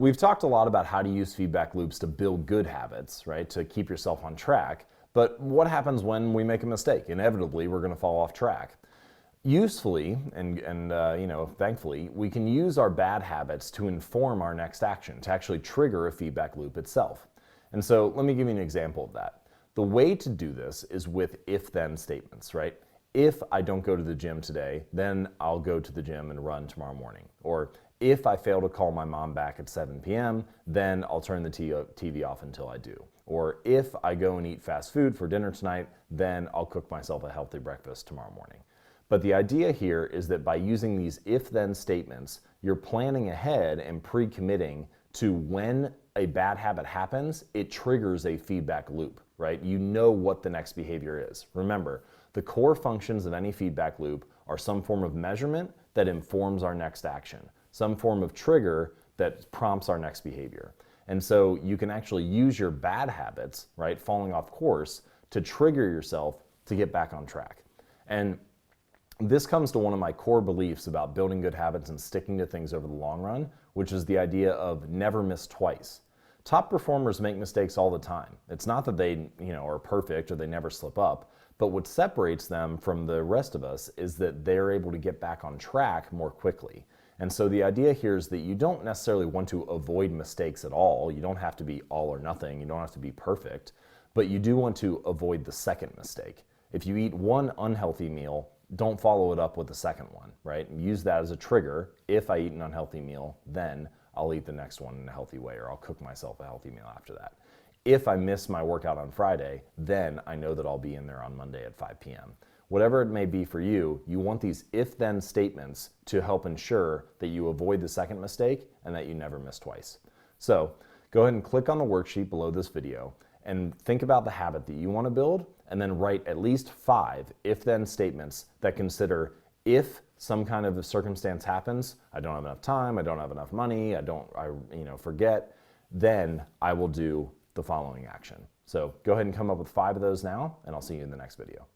We've talked a lot about how to use feedback loops to build good habits, right? To keep yourself on track. But what happens when we make a mistake? Inevitably, we're going to fall off track. Usefully, and thankfully, we can use our bad habits to inform our next action, to actually trigger a feedback loop itself. And so let me give you an example of that. The way to do this is with if-then statements, right? If I don't go to the gym today, then I'll go to the gym and run tomorrow morning. Or if I fail to call my mom back at 7 p.m., then I'll turn the TV off until I do. Or if I go and eat fast food for dinner tonight, then I'll cook myself a healthy breakfast tomorrow morning. But the idea here is that by using these if-then statements, you're planning ahead and pre-committing to when a bad habit happens, it triggers a feedback loop, right? You know what the next behavior is. Remember, the core functions of any feedback loop are some form of measurement that informs our next action, some form of trigger that prompts our next behavior. And so you can actually use your bad habits, right, falling off course, to trigger yourself to get back on track. And this comes to one of my core beliefs about building good habits and sticking to things over the long run, which is the idea of never miss twice. Top performers make mistakes all the time. It's not that they, are perfect or they never slip up, but what separates them from the rest of us is that they're able to get back on track more quickly. And so the idea here is that you don't necessarily want to avoid mistakes at all. You don't have to be all or nothing. You don't have to be perfect, but you do want to avoid the second mistake. If you eat one unhealthy meal, don't follow it up with the second one, right? Use that as a trigger. If I eat an unhealthy meal, then I'll eat the next one in a healthy way, or I'll cook myself a healthy meal after that. If I miss my workout on Friday, then I know that I'll be in there on Monday at 5 p.m. Whatever it may be for you, you want these if-then statements to help ensure that you avoid the second mistake and that you never miss twice. So go ahead and click on the worksheet below this video and think about the habit that you want to build, and then write at least 5 if-then statements that consider if some kind of a circumstance happens, I don't have enough time, I don't have enough money, I forget, then I will do the following action. So go ahead and come up with 5 of those now, and I'll see you in the next video.